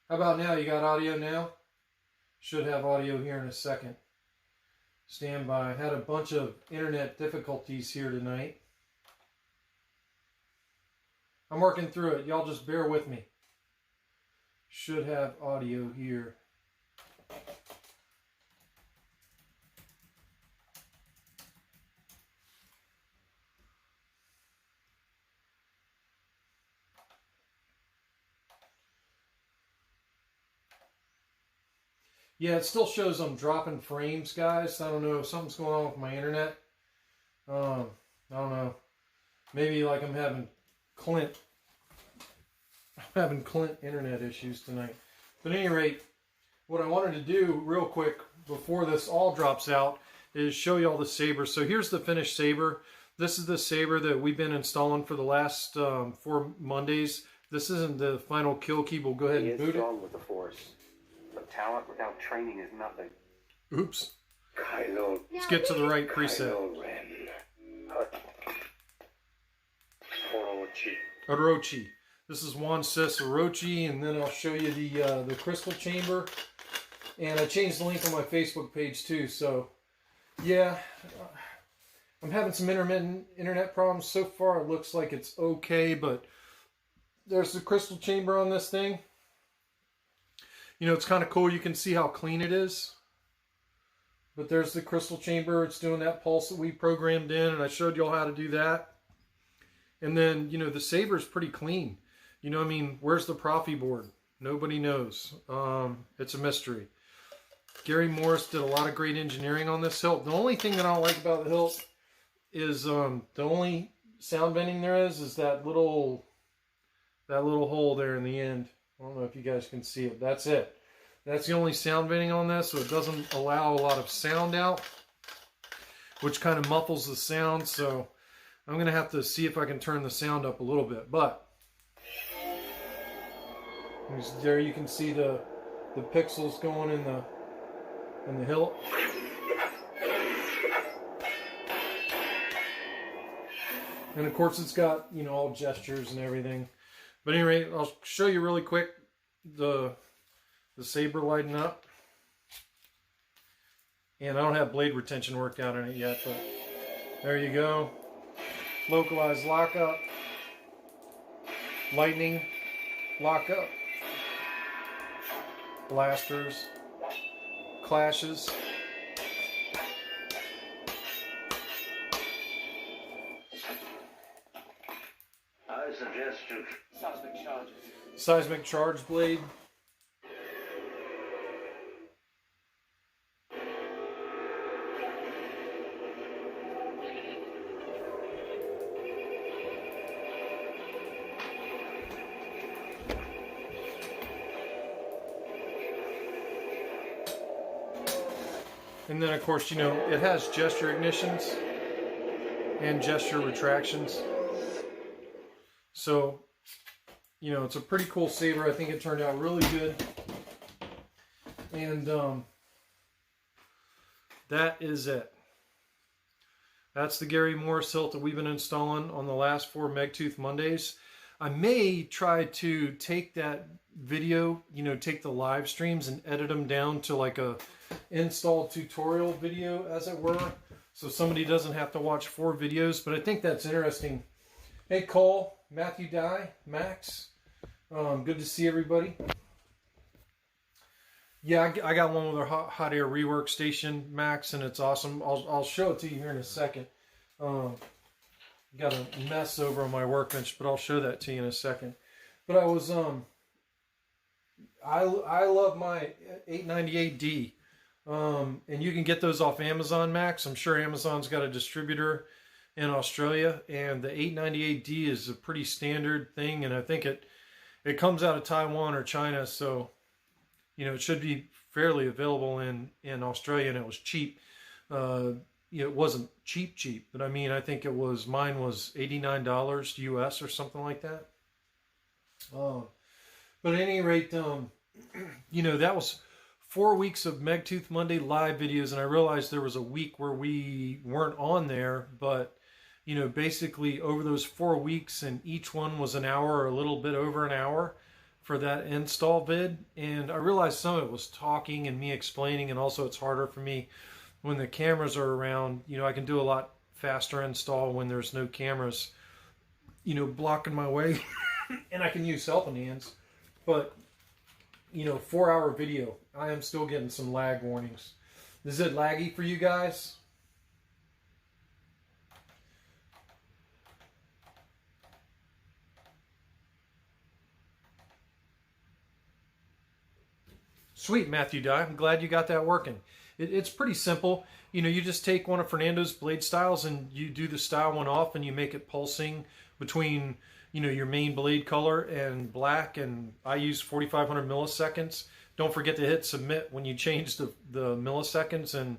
How about now? You got audio now? Should have audio here in a second. Stand by. Had a bunch of internet difficulties here tonight. I'm working through it. Y'all just bear with me. Should have audio here. Yeah, it still shows I'm dropping frames, guys. I don't know if something's going on with my internet. I don't know. Maybe like I'm having Clint internet issues tonight. But at any rate, what I wanted to do real quick before this all drops out is show you all the Saber. So here's the finished Saber. This is the Saber that we've been installing for the last 4 Mondays. This isn't the final kill key. We'll go ahead and boot it. He is strong with the Force. But talent without training is nothing. Oops. Kylo. Let's get to the right preset. Kylo Ren. Orochi. Orochi. This is one sis Orochi, and then I'll show you the crystal chamber. And I changed the link on my Facebook page too. So, yeah, I'm having some intermittent internet problems. So far, it looks like it's okay, but there's the crystal chamber on this thing. You know, it's kind of cool. You can see how clean it is. But there's the crystal chamber. It's doing that pulse that we programmed in, and I showed y'all how to do that. And then, you know, the Saber is pretty clean. You know, I mean, where's the Proffie board? Nobody knows. It's a mystery. Gary Morris did a lot of great engineering on this hilt. The only thing that I don't like about the hilt is the only sound venting there is that little hole there in the end. I don't know if you guys can see it. That's it. That's the only sound venting on this, so it doesn't allow a lot of sound out, which kind of muffles the sound. So I'm going to have to see if I can turn the sound up a little bit. But there you can see the pixels going in the hilt. And of course it's got, you know, all gestures and everything. But anyway, I'll show you really quick the Saber lighting up. And I don't have blade retention worked out in it yet, but there you go. Localized lockup. Lightning lockup. Blasters. Clashes. I suggest you... Seismic charge. Seismic charge blade. And then, of course, you know, it has gesture ignitions and gesture retractions. So, you know, it's a pretty cool Saber. I think it turned out really good. And that is it. That's the Gary Morris hilt that we've been installing on the last 4 Megtooth Mondays. I may try to take that video, you know, take the live streams and edit them down to like a install tutorial video, as it were, so somebody doesn't have to watch 4 videos. But I think that's interesting. Hey Cole, Matthew Dye, Max, good to see everybody. Yeah, I got one with our hot air rework station, Max, and it's awesome. I'll show it to you here in a second. Got a mess over on my workbench, but I'll show that to you in a second. But I was I love my 898D. And you can get those off Amazon, Max. I'm sure Amazon's got a distributor in Australia, and the 898D is a pretty standard thing, and I think it comes out of Taiwan or China, so you know, it should be fairly available in Australia, and it was cheap. It wasn't cheap, but I mean, I think mine was $89 US or something like that. But at any rate, you know, that was 4 weeks of Megtooth Monday live videos, and I realized there was a week where we weren't on there, but you know, basically over those 4 weeks, and each one was an hour or a little bit over an hour for that install vid, and I realized some of it was talking and me explaining, and also it's harder for me when the cameras are around. You know, I can do a lot faster install when there's no cameras, you know, blocking my way, and I can use helping hands. But, you know, 4-hour video, I am still getting some lag warnings. Is it laggy for you guys? Sweet, Matthew Dye. I'm glad you got that working. It's pretty simple. You know, you just take one of Fernando's blade styles and you do the style one off and you make it pulsing between, you know, your main blade color and black. And I use 4,500 milliseconds. Don't forget to hit submit when you change the milliseconds, and,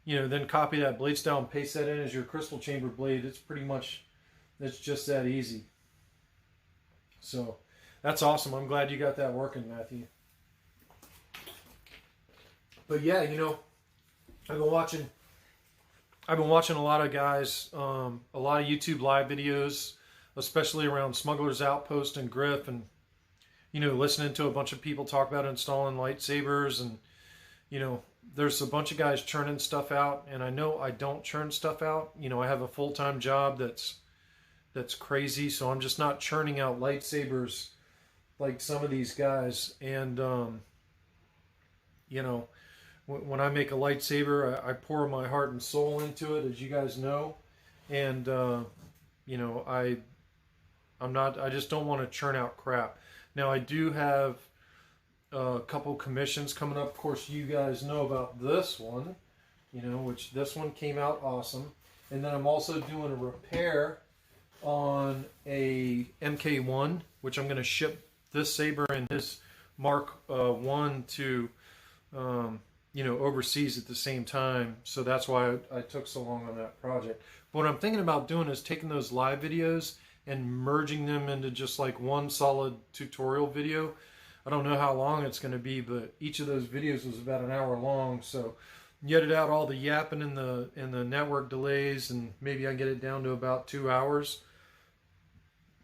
you know, then copy that blade style and paste that in as your crystal chamber blade. It's pretty much, it's just that easy. So that's awesome. I'm glad you got that working, Matthew. But yeah, you know, I've been watching a lot of guys, a lot of YouTube live videos, especially around Smuggler's Outpost and Griff, and, you know, listening to a bunch of people talk about installing lightsabers, and, you know, there's a bunch of guys churning stuff out, and I know I don't churn stuff out. You know, I have a full-time job that's crazy, so I'm just not churning out lightsabers like some of these guys. And, you know, when I make a lightsaber, I pour my heart and soul into it, as you guys know. And, you know, I just don't want to churn out crap. Now, I do have a couple commissions coming up. Of course, you guys know about this one, you know, which this one came out awesome. And then I'm also doing a repair on a MK1, which I'm going to ship this saber and his Mark 1 to, you know, overseas at the same time. So that's why I took so long on that project. But what I'm thinking about doing is taking those live videos and merging them into just like one solid tutorial video. I don't know how long it's going to be, but each of those videos was about an hour long. So you edit out all the yapping and the network delays, and maybe I get it down to about 2 hours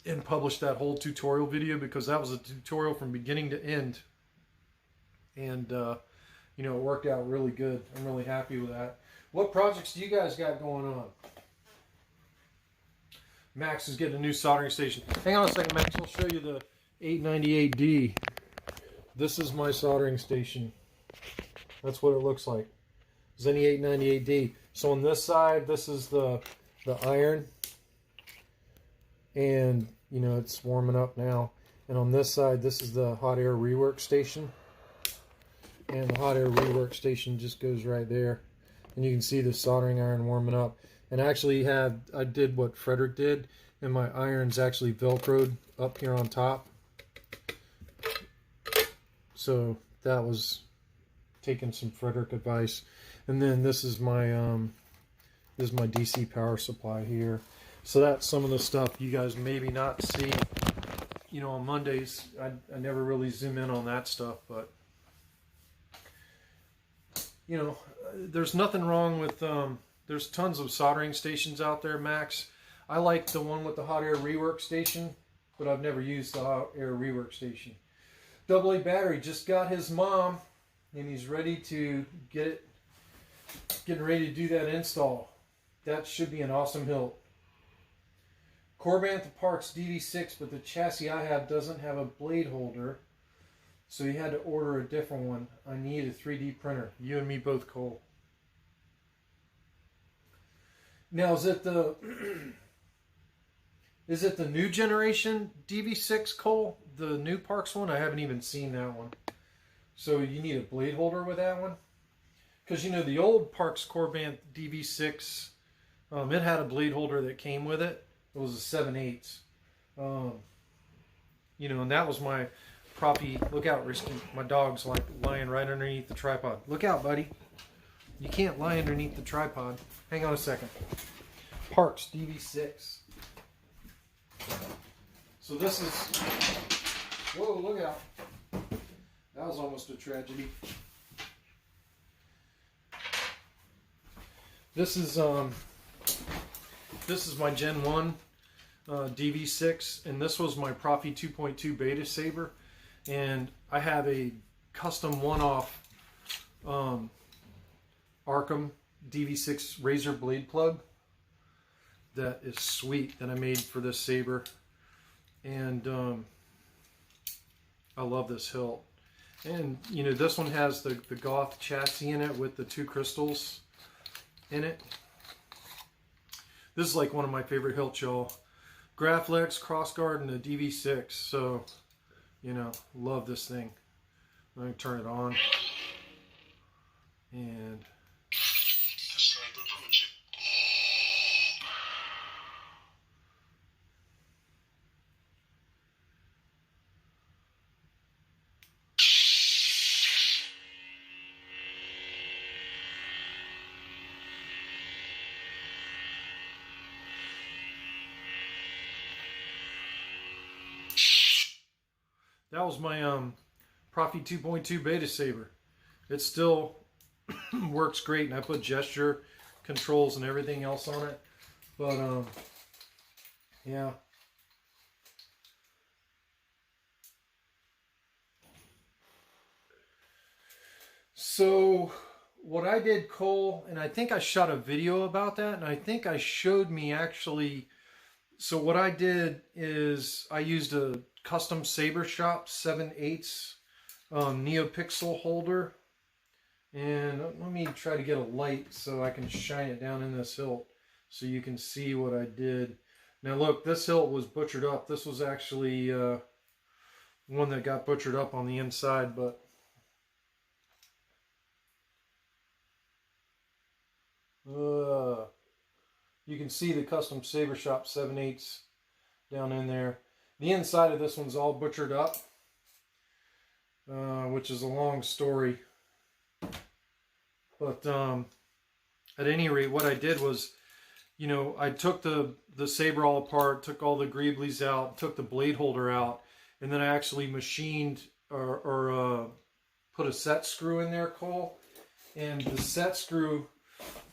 and publish that whole tutorial video, because that was a tutorial from beginning to end. And, you know, it worked out really good. I'm really happy with that. What projects do you guys got going on? Max is getting a new soldering station. Hang on a second, Max. I'll show you the 898D. This is my soldering station. That's what it looks like. Zenny 898D. So on this side, this is the iron. And, you know, it's warming up now. And on this side, this is the hot air rework station. And the hot air rework station just goes right there. And you can see the soldering iron warming up. And actually I did what Frederick did, and my iron's actually Velcroed up here on top. So that was taking some Frederick advice. And then this is my DC power supply here. So that's some of the stuff you guys maybe not see, you know, on Mondays. I never really zoom in on that stuff, but, you know, there's nothing wrong with, there's tons of soldering stations out there, Max. I like the one with the hot air rework station, but I've never used the hot air rework station. AA battery just got his mom, and he's ready to getting ready to do that install. That should be an awesome hilt. Corbantha Parks DD6, but the chassis I have doesn't have a blade holder, so he had to order a different one. I need a 3D printer. You and me both, Cole. Now, is it the new generation DV6, Cole? The new Parks one? I haven't even seen that one. So you need a blade holder with that one? Because, you know, the old Parks Corbantha DV6, it had a blade holder that came with it. It was a 7/8. You know, and that was my Proffie. Look out, Risky. My dog's like lying right underneath the tripod. Look out, buddy. You can't lie underneath the tripod. Hang on a second. Parks DV6. So this is... Whoa, look out. That was almost a tragedy. This is my Gen 1 DV6, and this was my Proffie 2.2 Beta Saber. And I have a custom one-off Arkham DV6 razor blade plug that is sweet that I made for this saber. And I love this hilt. And you know, this one has the Goth chassis in it with the 2 crystals in it. This is like one of my favorite hilts, y'all. Graflex, crossguard, and a DV6. So, you know, love this thing. I'm going to turn it on. And that was my Proffie 2.2 beta saber. It still works great, and I put gesture controls and everything else on it. But yeah. So what I did, Cole, and I think I shot a video about that, and I think I showed me actually. So what I did is I used a custom Saber Shop 7/8 NeoPixel holder. And let me try to get a light so I can shine it down in this hilt so you can see what I did. Now look, this hilt was butchered up. This was actually one that got butchered up on the inside, but you can see the custom Saber Shop 7/8 down in there. The inside of this one's all butchered up, which is a long story. But at any rate, what I did was, you know, I took the saber all apart, took all the greeblies out, took the blade holder out, and then I actually machined or put a set screw in there, Cole. And the set screw,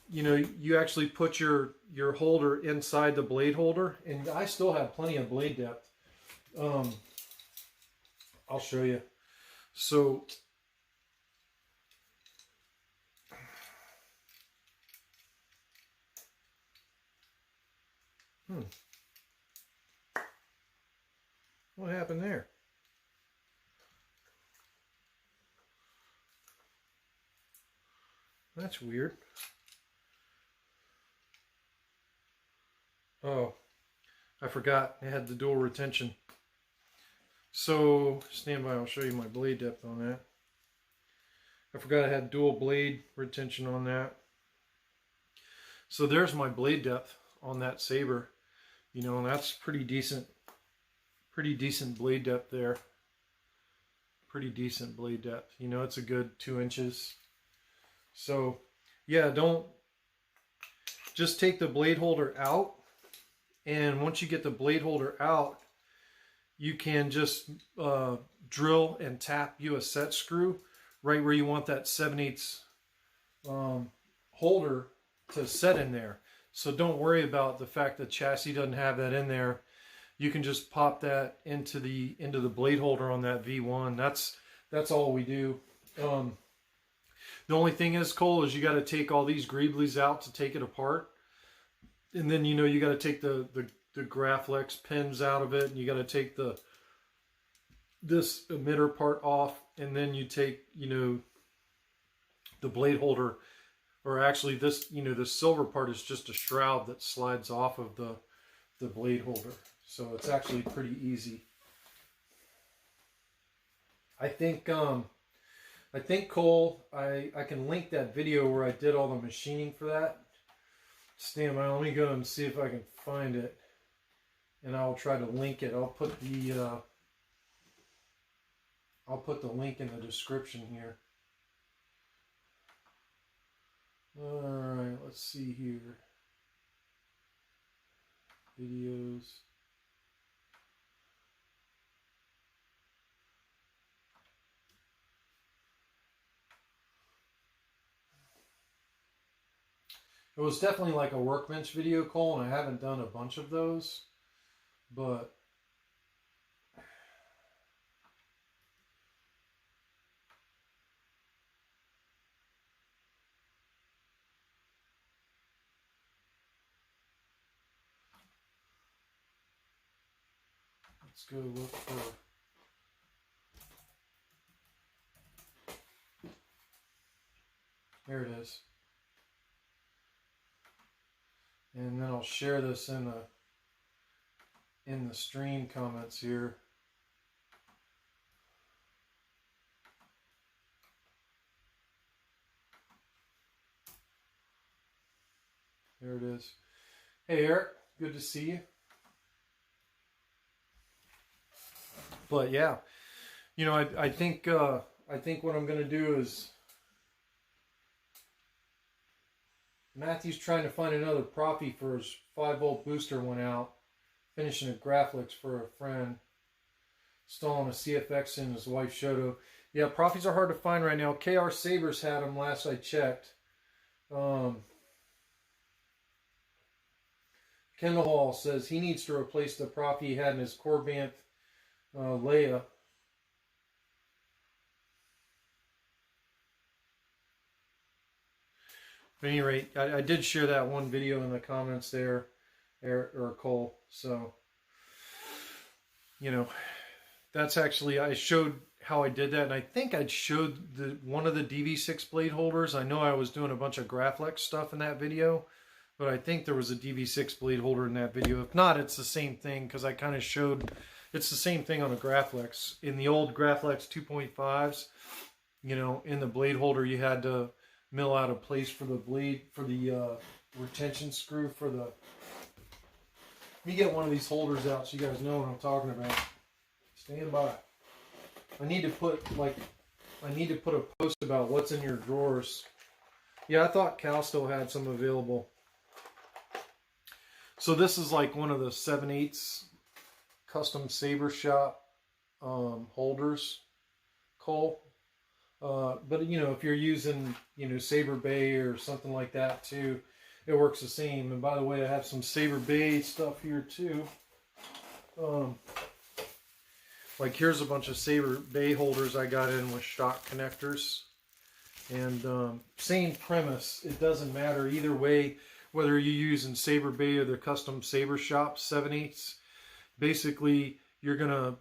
you know, you actually put your holder inside the blade holder, and I still have plenty of blade depth. I'll show you. So what happened there? That's weird. Oh, I forgot. I had the dual retention. So, stand by, I'll show you my blade depth on that. I forgot I had dual blade retention on that. So there's my blade depth on that saber. You know, and that's pretty decent blade depth there. Pretty decent blade depth. You know, it's a good 2 inches. So, yeah, don't just take the blade holder out. And once you get the blade holder out, you can just drill and tap you a set screw right where you want that 7/8 holder to set in there. So don't worry about the fact that chassis doesn't have that in there. You can just pop that into the blade holder on that V1. That's all we do. The only thing is, Cole, is you got to take all these greeblies out to take it apart. And then, you know, you got to take the Graflex pins out of it, and you got to take this emitter part off, and then you take, you know, the blade holder, or actually this, you know, the silver part is just a shroud that slides off of the blade holder. So it's actually pretty easy. I think Cole, I can link that video where I did all the machining for that. Stand by, let me go and see if I can find it, and I'll try to link it. I'll put the link in the description here. Alright, let's see here. Videos. It was definitely like a workbench video, Cole, and I haven't done a bunch of those, but Let's go look for... There it is. And then I'll share this in the stream comments here. There it is. Hey Eric, good to see you. But yeah, you know, I think what I'm gonna do is, Matthew's trying to find another Proffie for his 5-volt booster went out, finishing a Graphics for a friend, installing a CFX in his wife Shoto. Yeah, Proffies are hard to find right now. KR Sabers had them last I checked. Kendall Hall says he needs to replace the Proffie he had in his Corbanth Leia. At any rate, I did share that one video in the comments there, Eric or Cole. So, you know, that's actually, I showed how I did that, and I think I showed one of the DV6 blade holders. I know I was doing a bunch of Graphics stuff in that video, but I think there was a DV6 blade holder in that video. If not, it's the same thing, because I kind of showed, it's the same thing on a Graphics. In the old Graphics 2.5s, you know, in the blade holder you had to mill out a place for the blade, for the retention screw for the... Let me get one of these holders out so you guys know what I'm talking about. Stand by. I need to put a post about what's in your drawers. Yeah, I thought Cal still had some available. So this is like one of the 7/8 custom Saber shop holders, Cole. But you know, if you're using, you know, Saber Bay or something like that too, it works the same. And by the way, I have some Saber Bay stuff here too. Like here's a bunch of Saber Bay holders I got in with stock connectors. And same premise. It doesn't matter either way, whether you're using Saber Bay or the custom Saber shop 7/8. Basically, you're gonna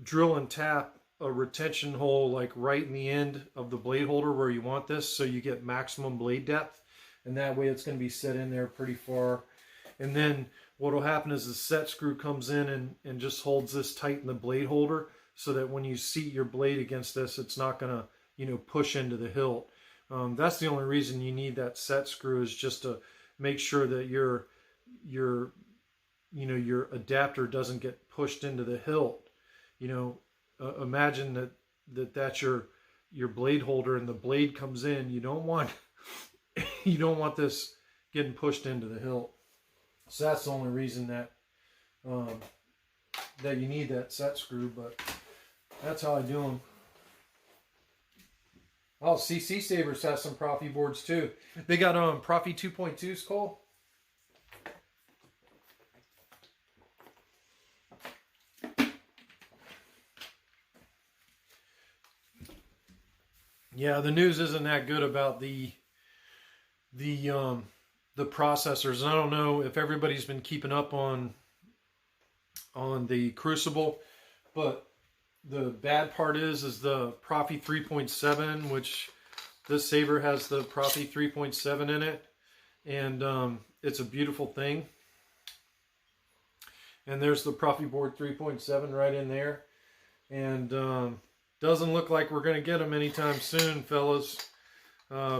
drill and tap a retention hole like right in the end of the blade holder where you want this, so you get maximum blade depth, and that way it's going to be set in there pretty far. And then what will happen is the set screw comes in and just holds this tight in the blade holder, so that when you seat your blade against this, it's not going to, you know, push into the hilt. That's the only reason you need that set screw, is just to make sure that your adapter doesn't get pushed into the hilt. You know, imagine that's your blade holder and the blade comes in. You don't want this getting pushed into the hilt. So that's the only reason that that you need that set screw. But that's how I do them. Oh, CC Sabers has some Proffie boards too. They got Proffie 2.2s, Cole. Yeah, the news isn't that good about the processors. And I don't know if everybody's been keeping up on the Crucible, but the bad part is the Proffie 3.7, which this Saber has the Proffie 3.7 in it, and it's a beautiful thing. And there's the Proffie board 3.7 right in there, and doesn't look like we're going to get them anytime soon, fellas,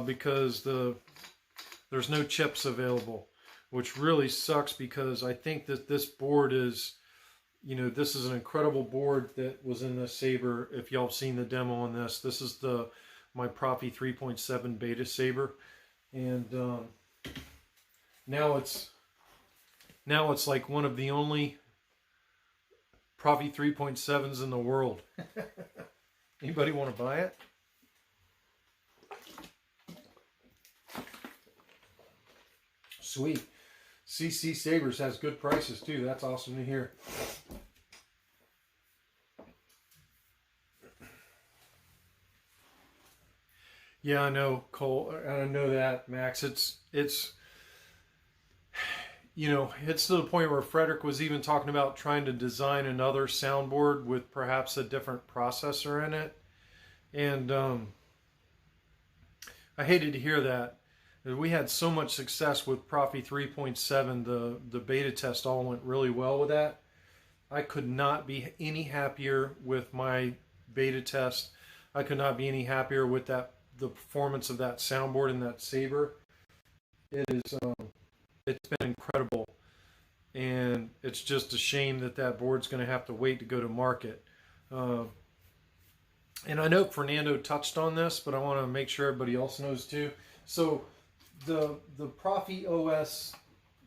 because there's no chips available, which really sucks, because I think that this board is, you know, this is an incredible board that was in the Saber. If y'all have seen the demo on this, this is my Proffie 3.7 Beta Saber, and now it's like one of the only Proffie 3.7s in the world. Anybody want to buy it? Sweet. CC Sabers has good prices too. That's awesome to hear. Yeah, I know, Cole. I know that, Max. It's you know, it's to the point where Frederick was even talking about trying to design another soundboard with perhaps a different processor in it. And I hated to hear that. We had so much success with Proffie 3.7. The beta test all went really well with that. I could not be any happier with my beta test. I could not be any happier with the performance of that soundboard and that Saber. It is, it's been incredible, and it's just a shame that board's going to have to wait to go to market. And I know Fernando touched on this, but I want to make sure everybody else knows too. So the Proffie OS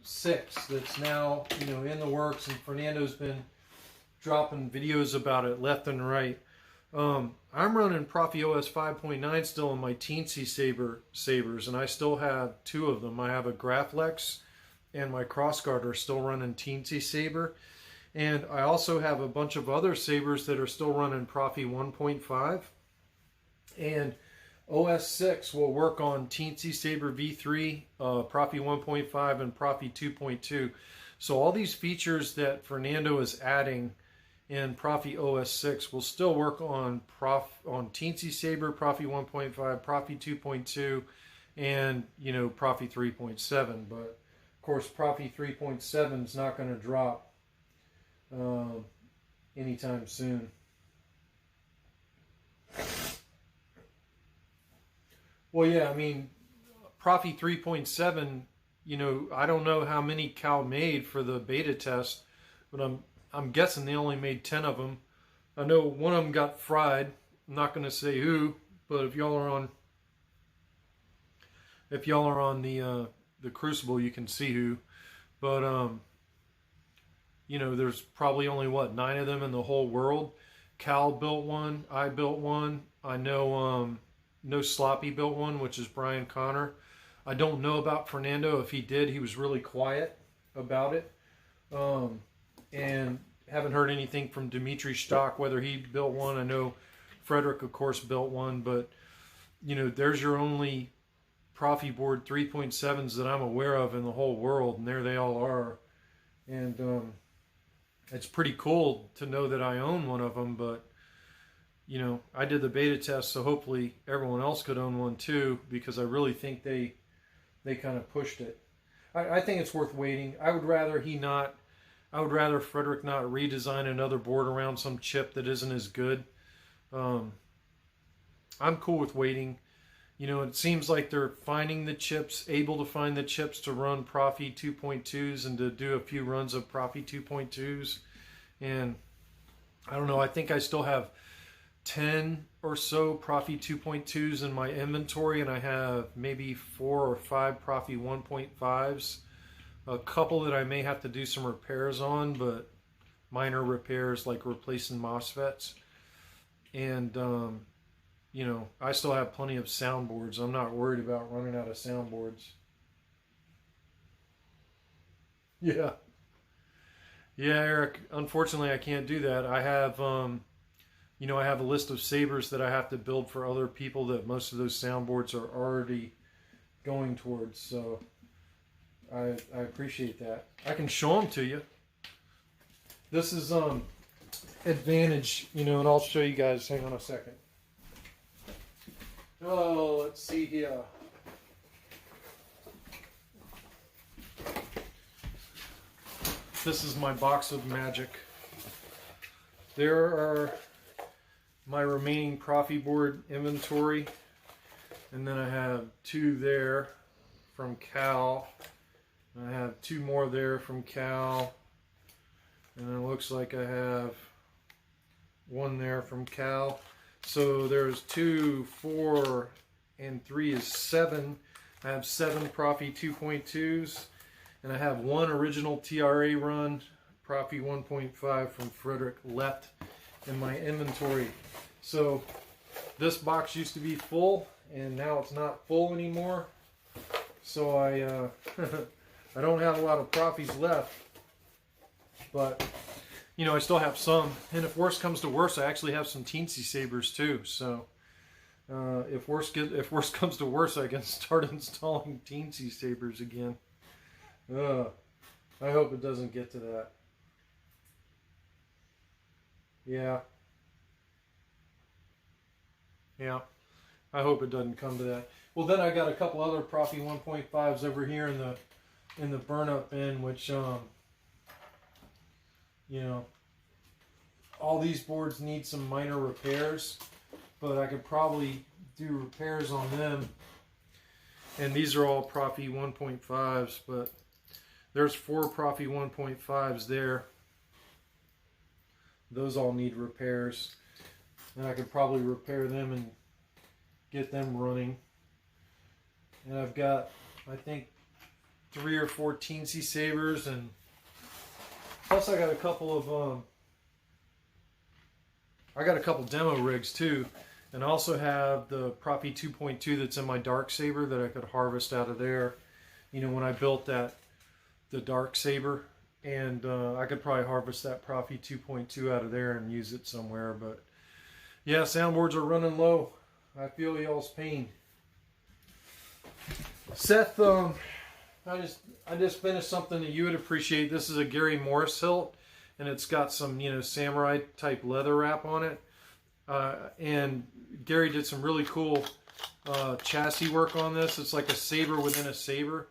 6 that's now, you know, in the works, and Fernando's been dropping videos about it left and right. I'm running Proffie OS 5.9 still in my Teensy Sabers, and I still have two of them. I have a Graflex, and my Crossguard are still running Teensy Saber. And I also have a bunch of other Sabers that are still running Proffie 1.5. And OS 6 will work on Teensy Saber V3, Proffie 1.5, and Proffie 2.2. So all these features that Fernando is adding in Proffie OS 6 will still work on Teensy Saber, Proffie 1.5, Proffie 2.2, and, you know, Proffie 3.7. But of course, Proffie 3.7 is not going to drop anytime soon. Well, yeah, I mean, Proffie 3.7, you know, I don't know how many Cal made for the beta test, but I'm guessing they only made 10 of them. I know one of them got fried. I'm not going to say who, but if y'all are on the Crucible, you can see who. But you know, there's probably only, what, 9 of them in the whole world. Cal built one. I built one. I know No Sloppy built one, which is Brian Connor. I don't know about Fernando. If he did, he was really quiet about it. And haven't heard anything from Dimitri Stock, whether he built one. I know Frederick, of course, built one. But, you know, there's your only Proffie board 3.7s that I'm aware of in the whole world. And there they all are. And it's pretty cool to know that I own one of them, but, you know, I did the beta test, so hopefully everyone else could own one too, because I really think they kind of pushed it. I think it's worth waiting. I would rather Frederick not redesign another board around some chip that isn't as good. I'm cool with waiting. You know, it seems like they're finding the chips, able to find the chips to run Proffie 2.2s and to do a few runs of Proffie 2.2s. And I don't know, I think I still have 10 or so Proffie 2.2s in my inventory, and I have maybe 4 or 5 Proffie 1.5s. A couple that I may have to do some repairs on, but minor repairs like replacing MOSFETs. And, you know, I still have plenty of soundboards. I'm not worried about running out of soundboards. Yeah. Yeah, Eric, unfortunately I can't do that. I have, you know, I have a list of Sabers that I have to build for other people that most of those soundboards are already going towards. So I appreciate that. I can show them to you. This is Advantage, you know, and I'll show you guys. Hang on a second. Oh, let's see here. This is my box of magic. There are my remaining Proffie board inventory. And then I have 2 there from Cal. I have 2 more there from Cal. And it looks like I have 1 there from Cal. So there's 2, 4, and 3 is 7. I have 7 Proffie 2.2s, and I have 1 original TRA run Proffie 1.5 from Frederick left in my inventory. So this box used to be full, and now it's not full anymore. So I I don't have a lot of Proffies left, but you know, I still have some, and if worse comes to worse, I actually have some Teensy Sabers too. So if worse comes to worse, I can start installing Teensy Sabers again. I hope it doesn't get to that. Yeah. Yeah. I hope it doesn't come to that. Well, then I got a couple other Proffie 1.5s over here in the burn up bin, which you know, all these boards need some minor repairs, but I could probably do repairs on them. And these are all Proffie 1.5s, but there's 4 Proffie 1.5s there. Those all need repairs. And I could probably repair them and get them running. And I've got, I think, 3 or 4 teensy Sabers, and plus I got a couple of demo rigs too. And I also have the Proffie 2.2 that's in my dark Saber that I could harvest out of there. You know, when I built the dark Saber, and I could probably harvest that Proffie 2.2 out of there and use it somewhere. But yeah, soundboards are running low. I feel y'all's pain. Seth, I just finished something that you would appreciate. This is a Gary Morris hilt, and it's got some, you know, samurai type leather wrap on it. And Gary did some really cool chassis work on this. It's like a Saber within a Saber.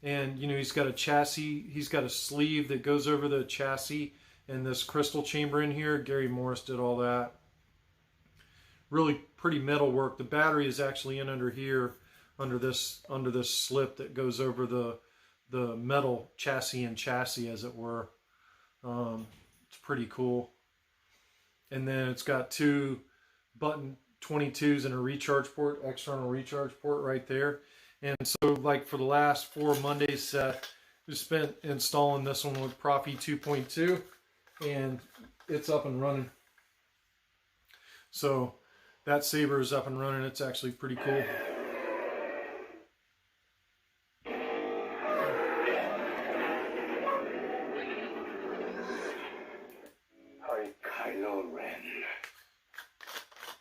And, you know, he's got a chassis, he's got a sleeve that goes over the chassis, and this crystal chamber in here. Gary Morris did all that. Really pretty metal work. The battery is actually in under here, under this slip that goes over the metal chassis and chassis, as it were. It's pretty cool. And then it's got 2 button 22s and a recharge port, external recharge port right there. And so, like, for the last 4 Mondays, Seth, we spent installing this one with Proffie 2.2, and it's up and running. So that Saber is up and running. It's actually pretty cool.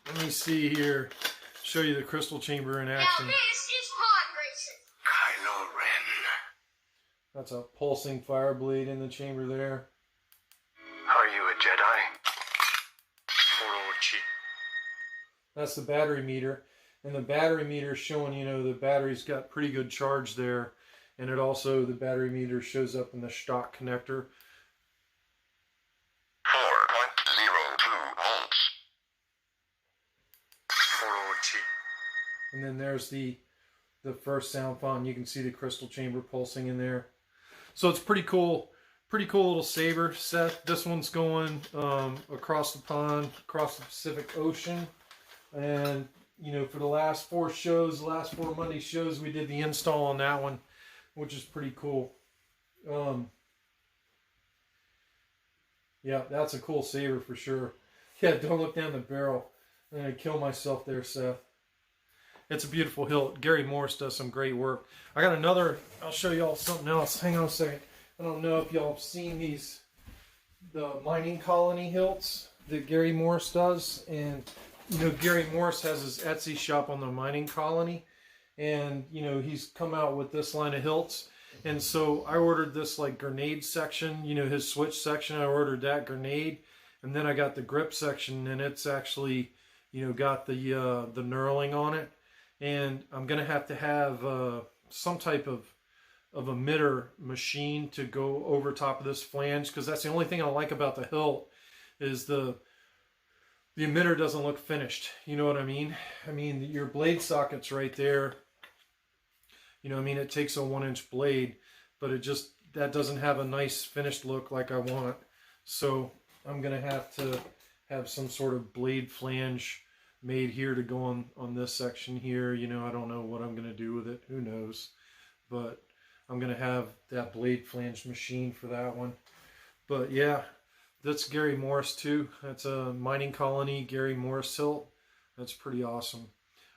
Let me see here. Show you the crystal chamber in action. Now this is pod racing. Kylo Ren. That's a pulsing fire blade in the chamber there. Are you a Jedi? Orochi. That's the battery meter. And the battery meter is showing, you know, the battery's got pretty good charge there. And it also, the battery meter shows up in the stock connector. 4.02 volts. Orochi. And then there's the first sound font. You can see the crystal chamber pulsing in there. So it's pretty cool little Saber set. This one's going across the pond, across the Pacific Ocean. And, you know, for the last 4 Monday shows, we did the install on that one, which is pretty cool. Yeah, that's a cool Saber for sure. Yeah, don't look down the barrel. I'm going to kill myself there, Seth. It's a beautiful hilt. Gary Morris does some great work. I got another, I'll show y'all something else. Hang on a second. I don't know if y'all have seen these, the mining colony hilts that Gary Morris does. And, you know, Gary Morris has his Etsy shop on the mining colony. And, you know, he's come out with this line of hilts. And so I ordered this, like, grenade section, you know, his switch section. I ordered that grenade. And then I got the grip section, and it's actually, you know, got the knurling on it. And I'm going to have some type of emitter machine to go over top of this flange, because that's the only thing I like about the hilt is the emitter doesn't look finished. You know what I mean? I mean, your blade socket's right there. You know what I mean? It takes a 1-inch blade, but that doesn't have a nice finished look like I want. So I'm going to have some sort of blade flange made here to go on this section here. You know, I don't know what I'm going to do with it. Who knows? But I'm going to have that blade flange machine for that one. But yeah, that's Gary Morris too. That's a mining colony Gary Morris hilt. That's pretty awesome.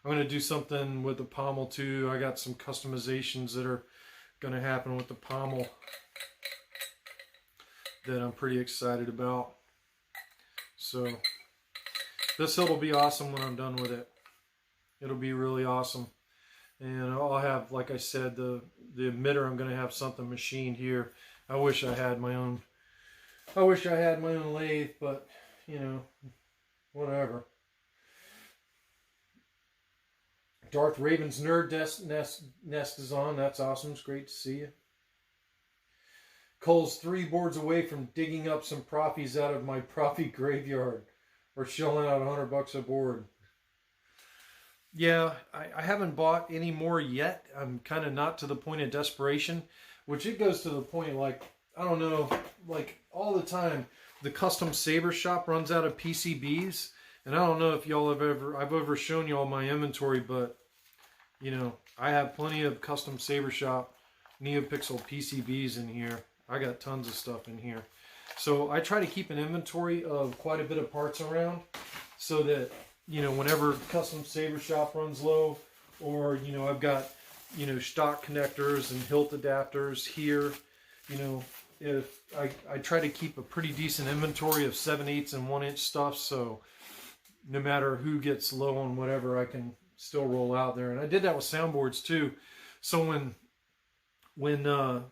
I'm going to do something with the pommel too. I got some customizations that are going to happen with the pommel that I'm pretty excited about. So this hilt will be awesome when I'm done with it. It'll be really awesome. And I'll have, like I said, the emitter, I'm going to have something machined here. I wish I had my own. I wish I had my own lathe, but you know, whatever. Darth Raven's Nerd Nest is on. That's awesome. It's great to see you. Cole's 3 boards away from digging up some Proffies out of my Proffie graveyard, or shelling out $100 a board. Yeah, I haven't bought any more yet. I'm kind of not to the point of desperation, which it goes to the point, like, I don't know, like all the time, the custom Saber shop runs out of PCBs, and I don't know if y'all have I've ever shown y'all my inventory, but you know, I have plenty of custom Saber shop NeoPixel PCBs in here. I got tons of stuff in here. So I try to keep an inventory of quite a bit of parts around, so that, you know, whenever custom Saber shop runs low, or, you know, I've got, you know, stock connectors and Hilt adapters here, you know, if I try to keep a pretty decent inventory of 7/8 and 1-inch stuff, so no matter who gets low on whatever, I can still roll out there. And I did that with soundboards too. So when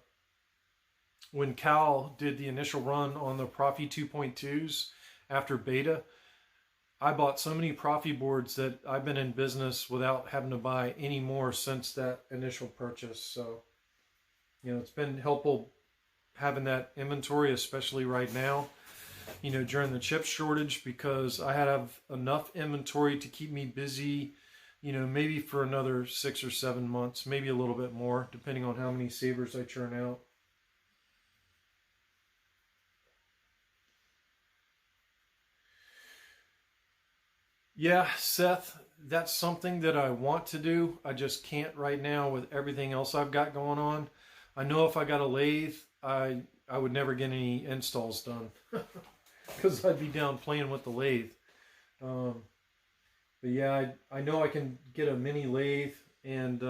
Cal did the initial run on the Proffie 2.2s after beta, I bought so many Proffie boards that I've been in business without having to buy any more since that initial purchase. So, you know, it's been helpful having that inventory, especially right now, you know, during the chip shortage, because I have enough inventory to keep me busy, you know, maybe for another 6 or 7 months, maybe a little bit more, depending on how many Sabers I churn out. Yeah, Seth, that's something that I want to do. I just can't right now with everything else I've got going on. I know if I got a lathe, I would never get any installs done because I'd be down playing with the lathe. But yeah, I know I can get a mini lathe and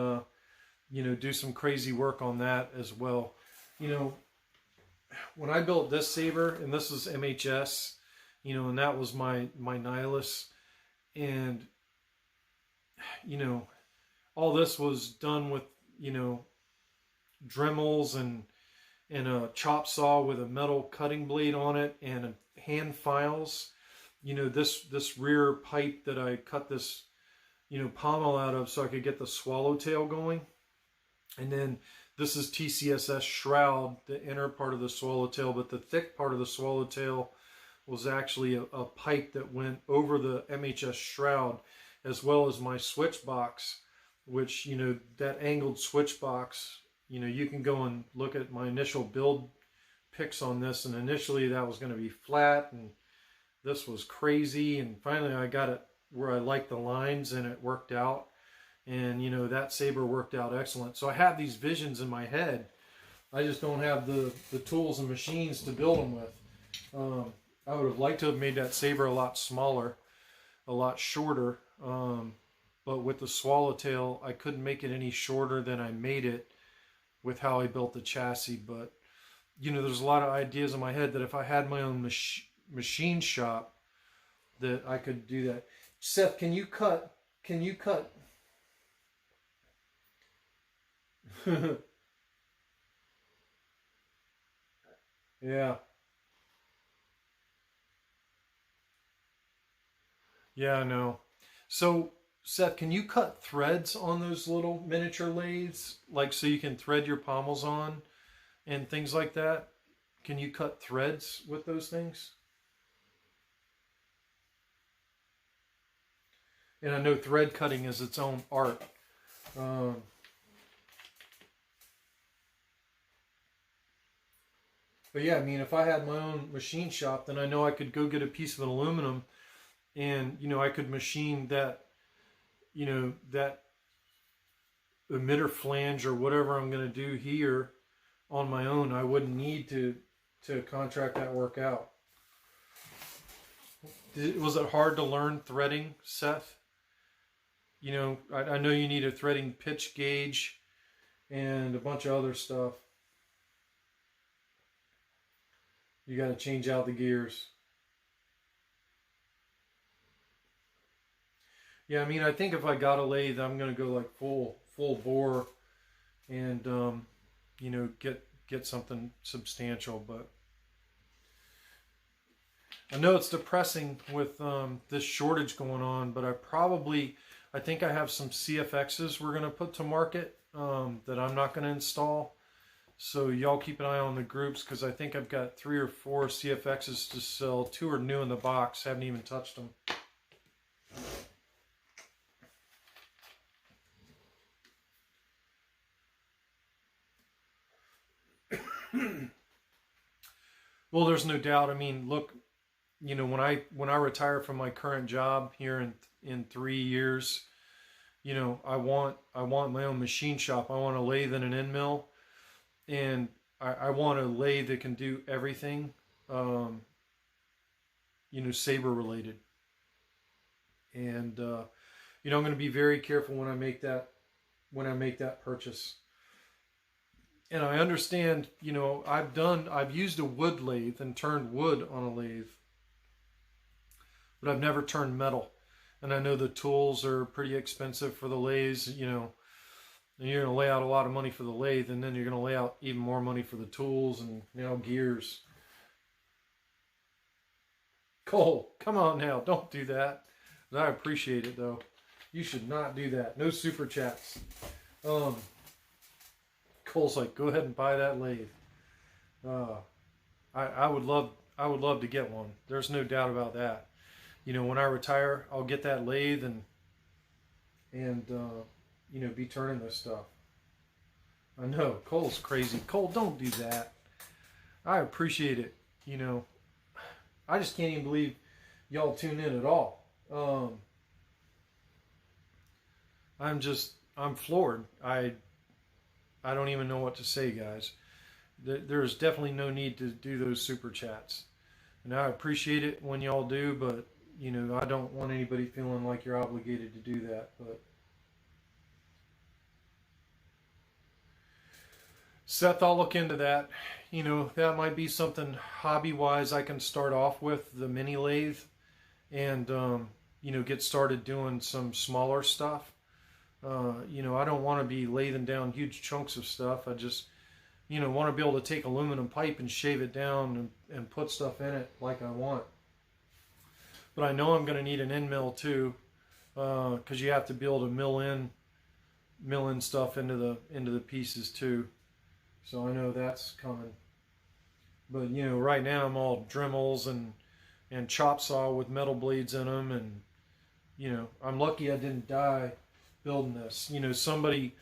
you know, do some crazy work on that as well. You know, when I built this Saber, and this is MHS, you know, and that was my Nihilus, and you know, all this was done with, you know, Dremels and a chop saw with a metal cutting blade on it and hand files. You know, this rear pipe that I cut this, you know, pommel out of so I could get the swallowtail going. And then this is TCSS shroud, the inner part of the swallowtail, but the thick part of the swallowtail was actually a pipe that went over the MHS shroud, as well as my switch box, which, you know, that angled switch box, you know, you can go and look at my initial build pics on this, and initially that was going to be flat, and this was crazy, and finally I got it where I liked the lines, and it worked out, and, you know, that Saber worked out excellent. So I have these visions in my head. I just don't have the tools and machines to build them with. I would have liked to have made that Saber a lot smaller, a lot shorter, but with the swallowtail, I couldn't make it any shorter than I made it with how I built the chassis. But, you know, there's a lot of ideas in my head that if I had my own machine shop, that I could do that. Seth, can you cut? Yeah. Yeah, I know. So, Seth, can you cut threads on those little miniature lathes? Like, so you can thread your pommels on and things like that? Can you cut threads with those things? And I know thread cutting is its own art. But yeah, I mean, if I had my own machine shop, then I know I could go get a piece of an aluminum, and, you know, I could machine that, you know, that emitter flange or whatever I'm going to do here on my own. I wouldn't need to contract that work out. Was it hard to learn threading, Seth? You know, I know you need a threading pitch gauge and a bunch of other stuff. You got to change out the gears. Yeah, I mean, I think if I got a lathe, I'm going to go like full bore and, you know, get get something substantial. But I know it's depressing with this shortage going on, but I think I have some CFXs we're going to put to market that I'm not going to install. So y'all keep an eye on the groups, because I think I've got 3 or 4 CFXs to sell. 2 are new in the box, haven't even touched them. Well, there's no doubt. I mean, look, you know, when I retire from my current job here in 3 years, you know, I want my own machine shop. I want a lathe and an end mill, and I want a lathe that can do everything, you know, Saber related. And you know, I'm going to be very careful when I make that purchase. And I understand, you know, I've used a wood lathe and turned wood on a lathe, but I've never turned metal. And I know the tools are pretty expensive for the lathes, you know, and you're going to lay out a lot of money for the lathe, and then you're going to lay out even more money for the tools and, you know, gears. Cole, come on now, don't do that. I appreciate it, though. You should not do that. No super chats. Cole's like, go ahead and buy that lathe. I would love to get one. There's no doubt about that. You know, when I retire, I'll get that lathe and you know, be turning this stuff. I know Cole's crazy. Cole, don't do that. I appreciate it. You know, I just can't even believe y'all tune in at all. I'm floored. I don't even know what to say, guys. There's definitely no need to do those super chats. And I appreciate it when y'all do, but, you know, I don't want anybody feeling like you're obligated to do that. But Seth, I'll look into that. You know, that might be something hobby-wise I can start off with, the mini lathe, and, you know, get started doing some smaller stuff. You know, I don't want to be lathing down huge chunks of stuff. I just, you know, want to be able to take aluminum pipe and shave it down and put stuff in it like I want. But I know I'm going to need an end mill too, because you have to be able to mill in stuff into the pieces too. So I know that's coming. But, you know, right now I'm all Dremels and chop saw with metal blades in them, and, you know, I'm lucky I didn't die building this. You know, somebody,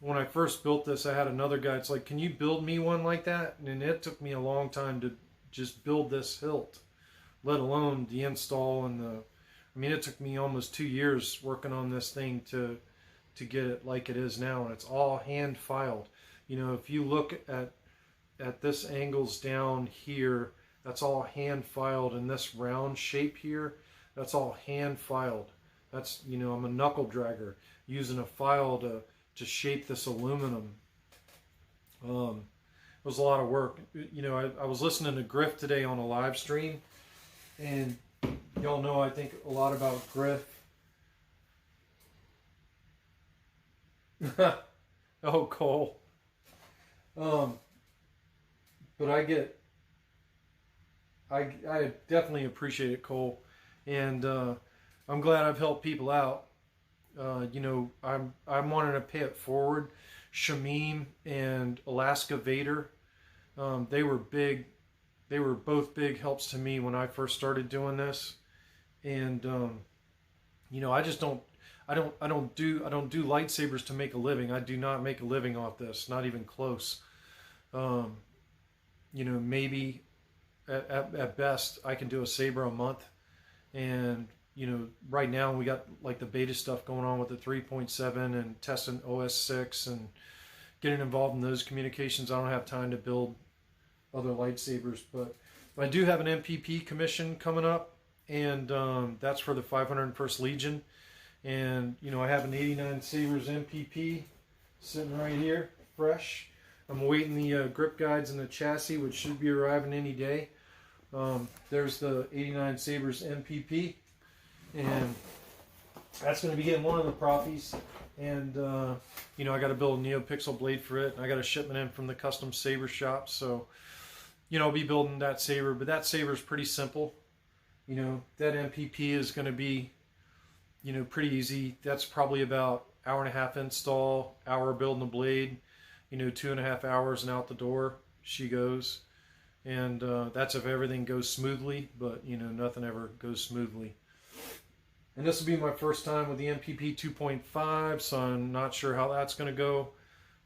when I first built this, I had another guy, it's like, can you build me one like that? And it took me a long time to just build this hilt, let alone the install and I mean, it took me almost 2 years working on this thing to get it like it is now, and it's all hand filed. You know, if you look at this angles down here, that's all hand filed, and this round shape here, that's all hand filed. That's, you know, I'm a knuckle dragger using a file to shape this aluminum. It was a lot of work. You know, I was listening to Griff today on a live stream, and y'all know I think a lot about Griff. Oh, Cole. But I definitely appreciate it, Cole, and I'm glad I've helped people out. You know, I'm wanting to pay it forward. Shamim and Alaska Vader, they were big. They were both big helps to me when I first started doing this, and you know, I don't do lightsabers to make a living. I do not make a living off this, not even close. You know, maybe at best I can do a saber a month, and you know, right now we got like the beta stuff going on with the 3.7 and testing OS 6 and getting involved in those communications. I don't have time to build other lightsabers, but I do have an MPP commission coming up, and that's for the 501st Legion. And you know, I have an 89 Sabers MPP sitting right here, fresh. I'm waiting the grip guides and the chassis, which should be arriving any day. There's the 89 Sabers MPP, and that's going to be getting one of the Proffies. And, you know, I got to build a NeoPixel blade for it. And I got a shipment in from the custom Saber shop. So, you know, I'll be building that Saber. But that Saber is pretty simple. You know, that MPP is going to be, you know, pretty easy. That's probably about hour and a half install, hour building the blade, you know, 2.5 hours and out the door she goes. And that's if everything goes smoothly, but, you know, nothing ever goes smoothly. And this will be my first time with the MPP 2.5, so I'm not sure how that's going to go.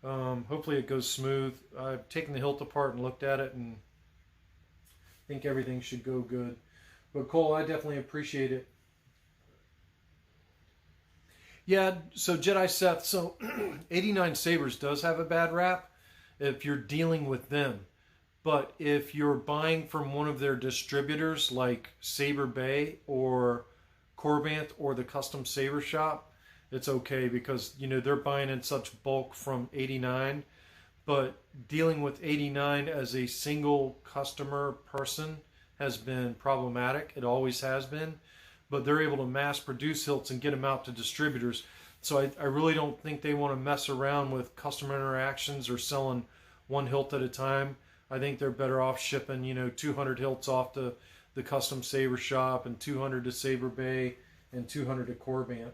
Hopefully it goes smooth. I've taken the hilt apart and looked at it, and I think everything should go good. But Cole, I definitely appreciate it. Yeah, so Jedi Seth, so 89 Sabers does have a bad rap if you're dealing with them. But if you're buying from one of their distributors like Saber Bay or Corbanth or the custom Saber shop, it's okay because, you know, they're buying in such bulk from 89. But dealing with 89 as a single customer person has been problematic. It always has been. But they're able to mass produce hilts and get them out to distributors. So I really don't think they want to mess around with customer interactions or selling one hilt at a time. I think they're better off shipping, you know, 200 hilts off to the custom Saber shop and 200 to Saber Bay and 200 to Corbanth.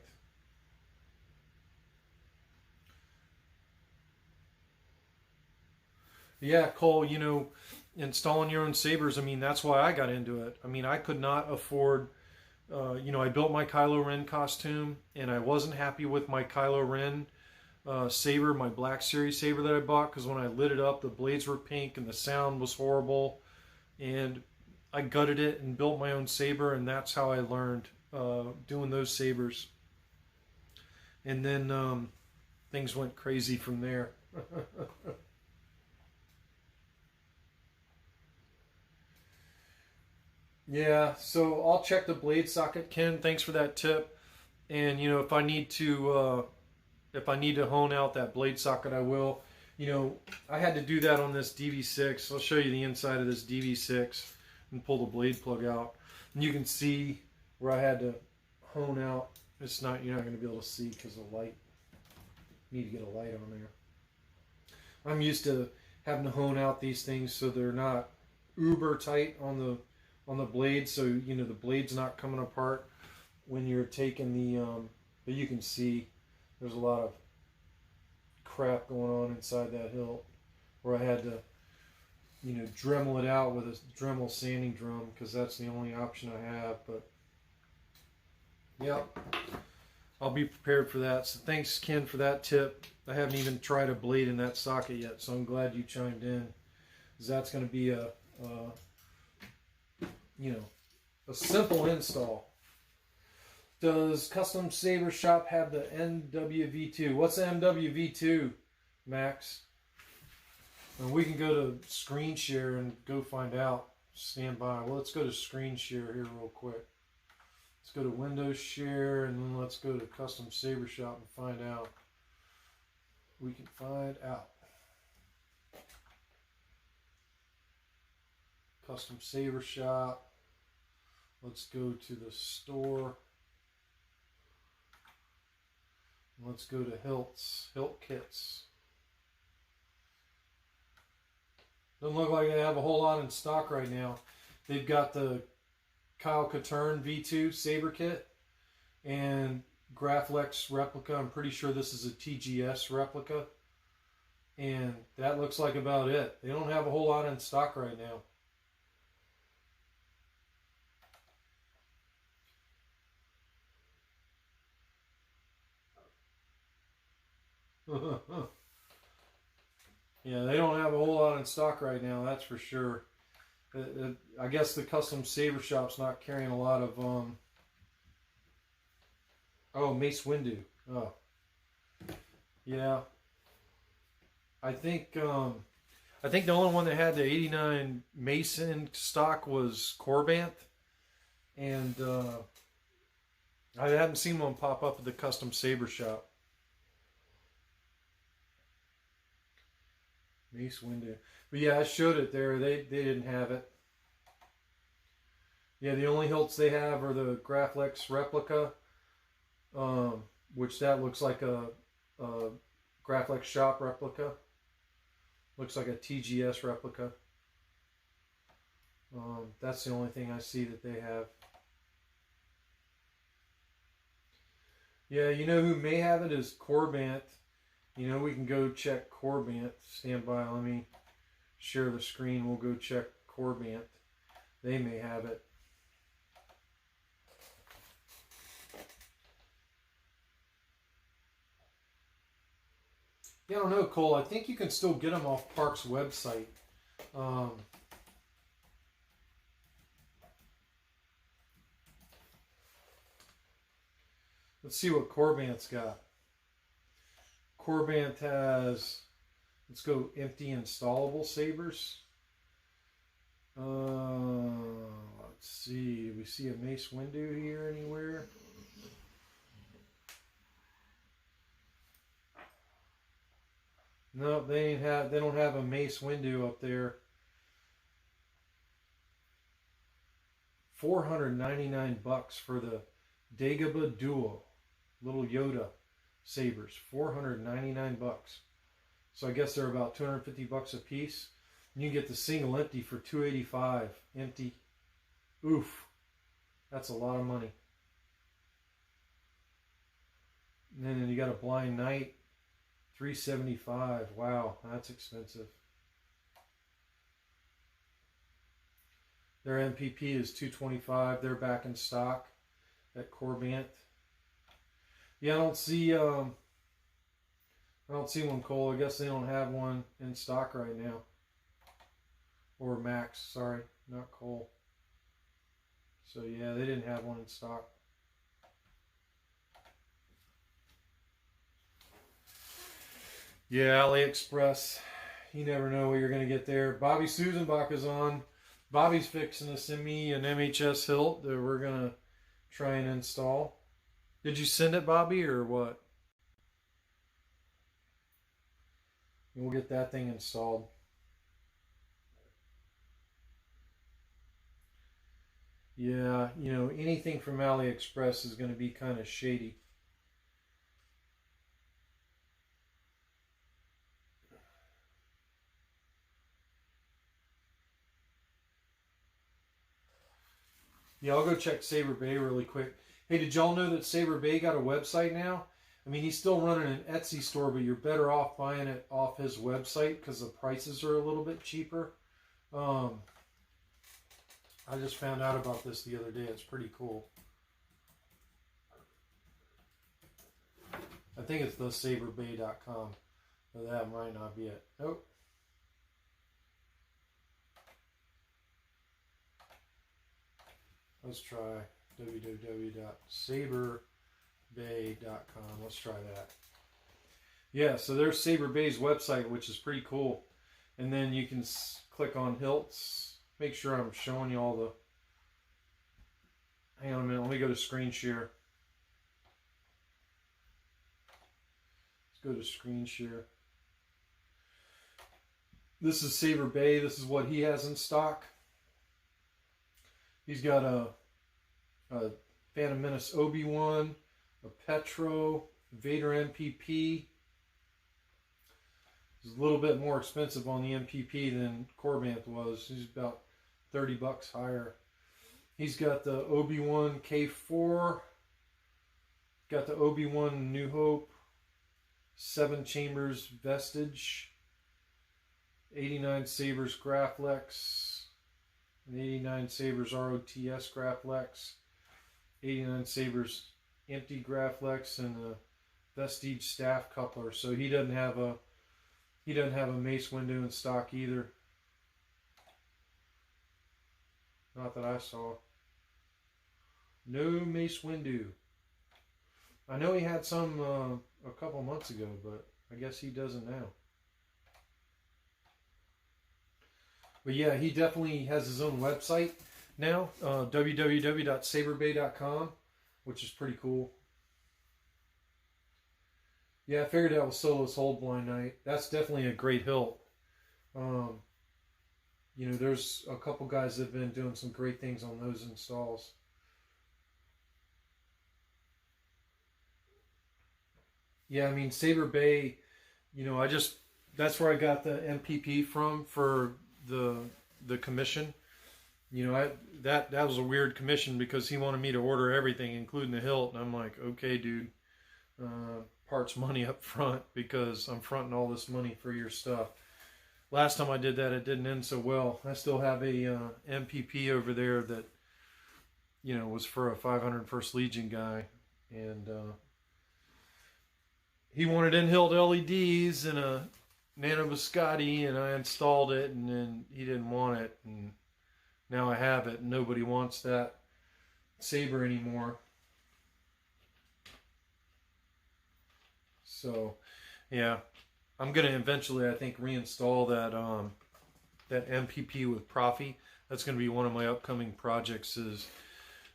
Yeah, Cole, you know, installing your own sabers, I mean, that's why I got into it. I mean, I could not afford, you know, I built my Kylo Ren costume, and I wasn't happy with my Kylo Ren saber, my Black Series saber that I bought, because when I lit it up, the blades were pink and the sound was horrible. And I gutted it and built my own saber, and that's how I learned doing those sabers. And then things went crazy from there. Yeah, so I'll check the blade socket, Ken. Thanks for that tip. And you know, if I need to hone out that blade socket, I will. You know, I had to do that on this DV6. I'll show you the inside of this DV6 and pull the blade plug out, and you can see where I had to hone out. It's not, you're not going to be able to see because of light. Need to get a light on there. I'm used to having to hone out these things so they're not uber tight on the blade, so you know the blade's not coming apart when you're taking the but you can see there's a lot of crap going on inside that hilt where I had to, you know, Dremel it out with a Dremel sanding drum because that's the only option I have. But yeah, I'll be prepared for that. So thanks, Ken, for that tip. I haven't even tried a blade in that socket yet, so I'm glad you chimed in, because that's going to be a you know, a simple install. Does Custom Saber Shop have the MWV2? What's the MWV2, Max? And we can go to screen share and go find out. Stand by. Well, let's go to screen share here real quick. Let's go to Windows Share, and then let's go to Custom Saber Shop and find out. We can find out. Custom Saber Shop. Let's go to the store. Let's go to Hilt Kits. Doesn't look like they have a whole lot in stock right now. They've got the Kyle Katurn V2 Saber Kit and Graflex replica. I'm pretty sure this is a TGS replica. And that looks like about it. They don't have a whole lot in stock right now. Yeah, they don't have a whole lot in stock right now, that's for sure. I guess the Custom Saber Shop's not carrying a lot of oh, Mace Windu. Oh. Yeah. I think the only one that had the 89 Mace in stock was Corbanth. And I haven't seen one pop up at the Custom Saber Shop. Mace Windu. But yeah, I showed it there. They didn't have it. Yeah, the only hilts they have are the Graflex replica, which that looks like a Graphics Shop replica. Looks like a TGS replica. That's the only thing I see that they have. Yeah, you know who may have it is Corbant. You know, we can go check Corbant. Stand by, let me share the screen. We'll go check Corbant. They may have it. Yeah, I don't know, Cole. I think you can still get them off Park's website. Let's see what Corbant's got. Corbant has, let's go empty installable sabers. Let's see. Do we see a Mace window here anywhere? No, they don't have a Mace window up there. $499 for the Dagobah Duo, little Yoda sabers. $499. So I guess they're about $250 a piece. And you can get the single empty for $285. Empty. Oof. That's a lot of money. And then you got a Blind Knight. $375. Wow, that's expensive. Their MPP is $225. They're back in stock at Corbant. Yeah, I don't see one, Cole. I guess they don't have one in stock right now. Or Max, sorry, not Cole. So yeah, they didn't have one in stock. Yeah, AliExpress. You never know what you're going to get there. Bobby Susanbach is on. Bobby's fixing to send me an MHS Hilt that we're going to try and install. Did you send it, Bobby, or what? We'll get that thing installed. Yeah, you know, anything from AliExpress is going to be kind of shady. Yeah, I'll go check Saber Bay really quick. Hey, did y'all know that Saber Bay got a website now? I mean, he's still running an Etsy store, but you're better off buying it off his website because the prices are a little bit cheaper. I just found out about this the other day. It's pretty cool. I think it's thesaberbay.com, but that might not be it. Nope. Let's try www.saberbay.com. Let's try that. Yeah, so there's Saber Bay's website, which is pretty cool. And then you can click on Hilt's. Make sure I'm showing you all the... Hang on a minute. Let me go to screen share. Let's go to screen share. This is Saber Bay. This is what he has in stock. He's got a Phantom Menace Obi-Wan, a Petro, Vader MPP. He's a little bit more expensive on the MPP than Corbant was. He's about $30 higher. He's got the Obi-Wan K4. Got the Obi-Wan New Hope. 7 Chambers Vestige. 89 Sabers Graflex. An 89 Sabers ROTS Graflex. 89 Sabers Empty Graflex, and a Vestige Staff Coupler. So he doesn't have a Mace window in stock either. Not that I saw. No Mace window. I know he had some a couple months ago, but I guess he doesn't now. But yeah, he definitely has his own website now, www.saberbay.com, which is pretty cool. Yeah, I figured that was Solo's Hold Blind Knight. That's definitely a great hilt. You know, there's a couple guys that have been doing some great things on those installs. yeah, I mean, Saber Bay, you know, that's where I got the MPP from for the commission. You know, that was a weird commission because he wanted me to order everything, including the hilt. And I'm like, okay, dude, parts money up front because I'm fronting all this money for your stuff. Last time I did that, it didn't end so well. I still have a MPP over there that, you know, was for a 501st Legion guy. And he wanted in-hilt LEDs and a Nano Biscotti, and I installed it, and then he didn't want it. And now I have it, and nobody wants that Saber anymore. So, yeah. I'm going to eventually, I think, reinstall that MPP with Proffie. That's going to be one of my upcoming projects. Is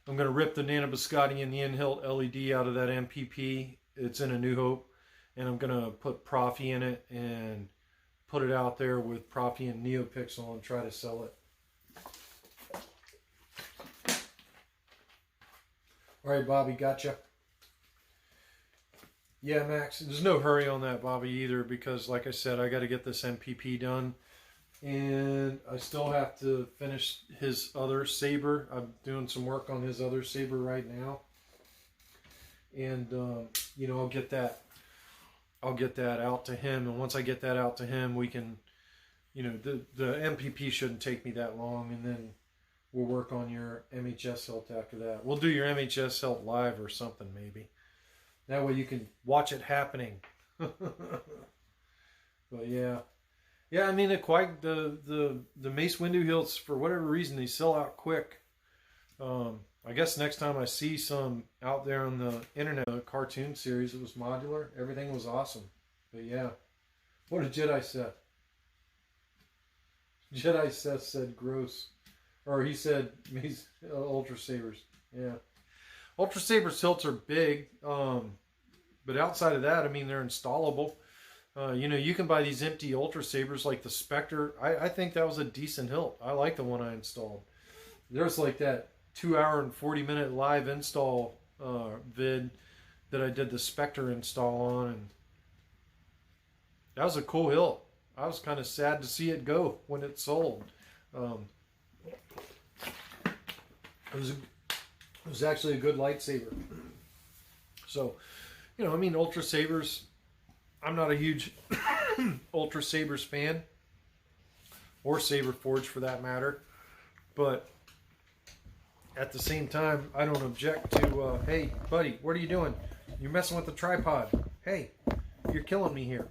I'm going to rip the Nano Biscotti and the in-hilt LED out of that MPP. It's in A New Hope. And I'm going to put Proffie in it and put it out there with Proffie and NeoPixel and try to sell it. All right, Bobby, gotcha. Yeah, Max, there's no hurry on that, Bobby, either, because, like I said, I got to get this MPP done. And I still have to finish his other Saber. I'm doing some work on his other Saber right now. And, you know, I'll get that out to him. And once I get that out to him, we can, you know, the MPP shouldn't take me that long. And then we'll work on your MHS Hilt after that. We'll do your MHS Hilt live or something, maybe. That way you can watch it happening. But yeah. Yeah, I mean, the Mace window hilts, for whatever reason, they sell out quick. I guess next time I see some out there on the internet, a cartoon series, it was modular. Everything was awesome. But yeah. What did Jedi say? Jedi Seth said gross. Or he said Ultra Sabers. Yeah. Ultra Sabers hilts are big. But outside of that, I mean, they're installable. You know, you can buy these empty Ultra Sabers like the Spectre. I think that was a decent hilt. I like the one I installed. There's like that 2-hour and 40-minute live install vid that I did the Spectre install on, and that was a cool hilt. I was kind of sad to see it go when it sold. It was actually a good lightsaber. So, you know, I mean, Ultra Sabers, I'm not a huge Ultra Sabers fan, or Saber Forge for that matter, but at the same time, I don't object to, hey, buddy, what are you doing? You're messing with the tripod. Hey, you're killing me here.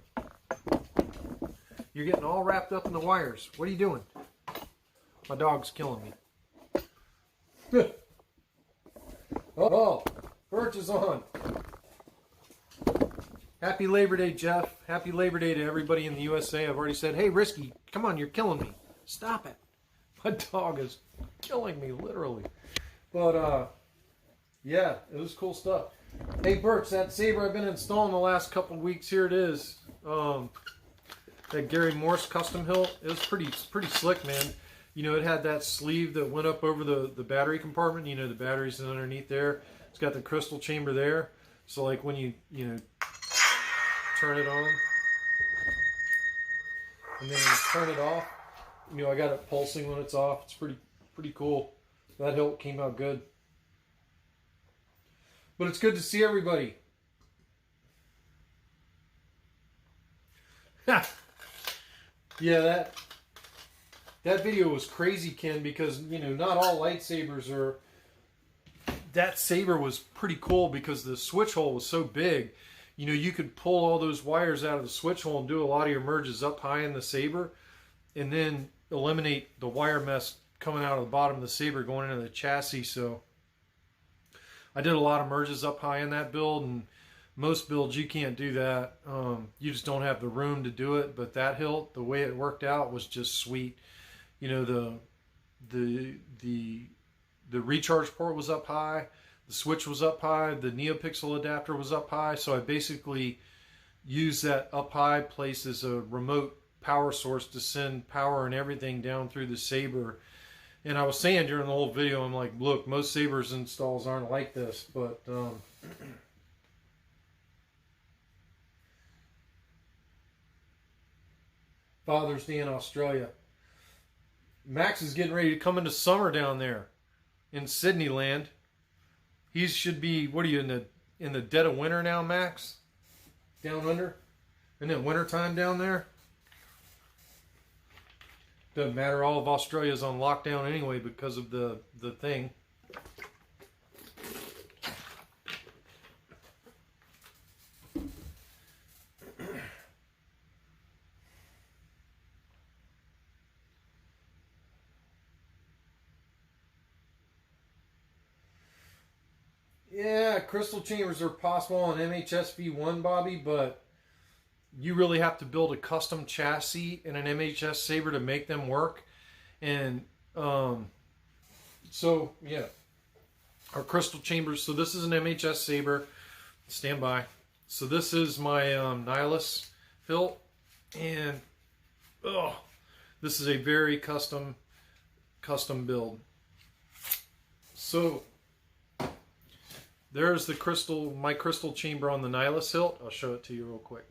You're getting all wrapped up in the wires. What are you doing? My dog's killing me. Oh, Birch is on. Happy Labor Day, Jeff. Happy Labor Day to everybody in the USA. I've already said, hey, Risky, come on, you're killing me. Stop it. My dog is killing me, literally. But, yeah, it was cool stuff. Hey, Birch, that Saber I've been installing the last couple weeks, here it is. That Gary Morse custom hilt. It was pretty slick, man. You know, it had that sleeve that went up over the battery compartment. You know, the battery's underneath there. It's got the crystal chamber there. So, like, when you know, turn it on and then turn it off, you know, I got it pulsing when it's off. It's pretty cool. That hilt came out good. But it's good to see everybody. Yeah, that video was crazy, Ken, because, you know, not all lightsabers are... That Saber was pretty cool because the switch hole was so big. You know, you could pull all those wires out of the switch hole and do a lot of your merges up high in the Saber, and then eliminate the wire mess coming out of the bottom of the Saber going into the chassis. So I did a lot of merges up high in that build, and most builds you can't do that. You just don't have the room to do it. But that hilt, the way it worked out was just sweet. You know, the recharge port was up high, the switch was up high, the NeoPixel adapter was up high. So I basically used that up high place as a remote power source to send power and everything down through the Saber. And I was saying during the whole video, I'm like, look, most Sabers installs aren't like this, but Father's Day in Australia. Max is getting ready to come into summer down there in Sydney land. He should be, what are you, in the dead of winter now, Max? Down under? Isn't it winter time down there? Doesn't matter, all of Australia's on lockdown anyway because of the thing. Yeah, crystal chambers are possible on MHS V1, Bobby, but you really have to build a custom chassis in an MHS Saber to make them work. And so, yeah, our crystal chambers. So this is an MHS Saber. Stand by. So this is my Nihilus Hilt. And, this is a very custom build. So there's the my crystal chamber on the Nihilus Hilt. I'll show it to you real quick.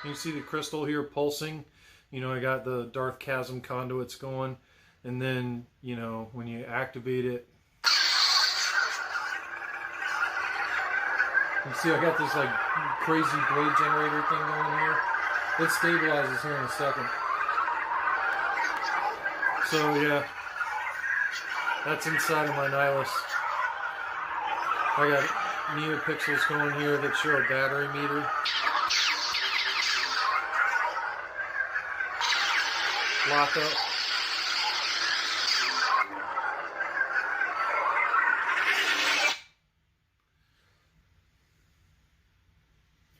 You can see the crystal here pulsing. You know, I got the Darth Chasm conduits going. And then, you know, when you activate it, you can see I got this like crazy blade generator thing going here. It stabilizes here in a second. So yeah, that's inside of my Nihilus. I got neopixels going here that show a battery meter. Lock up.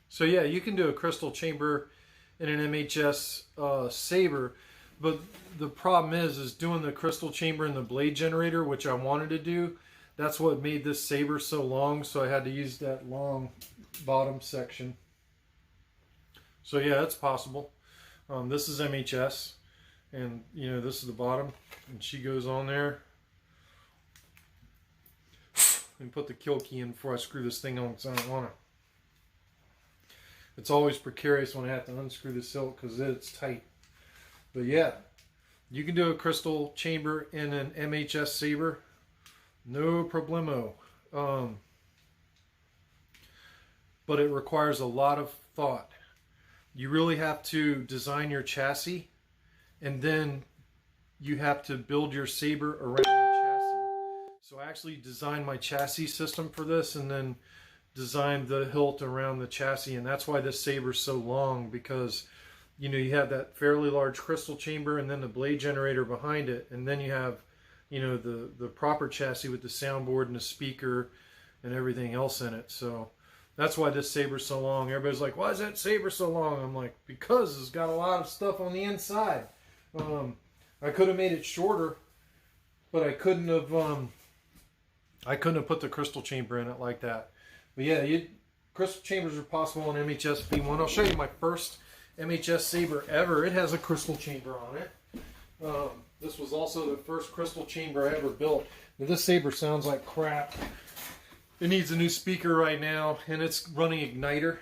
So yeah, you can do a crystal chamber in an MHS Saber, but the problem is doing the crystal chamber in the blade generator, which I wanted to do. That's what made this Saber so long, so I had to use that long bottom section. So yeah, it's possible. This is MHS, and you know, this is the bottom, and she goes on there. And put the kill key in before I screw this thing on because I don't want to. It's always precarious when I have to unscrew the silk because it's tight. But yeah, you can do a crystal chamber in an MHS Saber. No problemo. But it requires a lot of thought. You really have to design your chassis, and then you have to build your Saber around the chassis. So I actually designed my chassis system for this, and then designed the hilt around the chassis, and that's why this Saber's so long, because you know, you have that fairly large crystal chamber and then the blade generator behind it, and then you have, you know, the proper chassis with the soundboard and the speaker and everything else in it. So that's why this Saber's so long. Everybody's like, why is that Saber so long? I'm like, because it's got a lot of stuff on the inside. I could have made it shorter, but I couldn't have put the crystal chamber in it like that. But yeah, crystal chambers are possible on MHS V1. I'll show you my first MHS Saber ever. It has a crystal chamber on it. This was also the first crystal chamber I ever built. Now, this Saber sounds like crap. It needs a new speaker right now, and it's running igniter.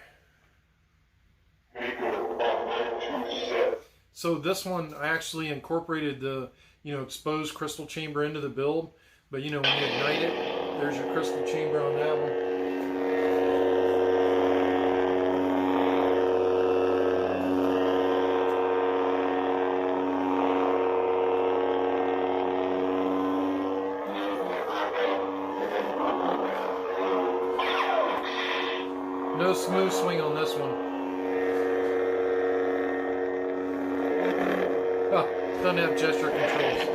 So this one, I actually incorporated the, you know, exposed crystal chamber into the build. But you know, when you ignite it, there's your crystal chamber on that one. No smooth swing on this one. Oh, doesn't have gesture controls.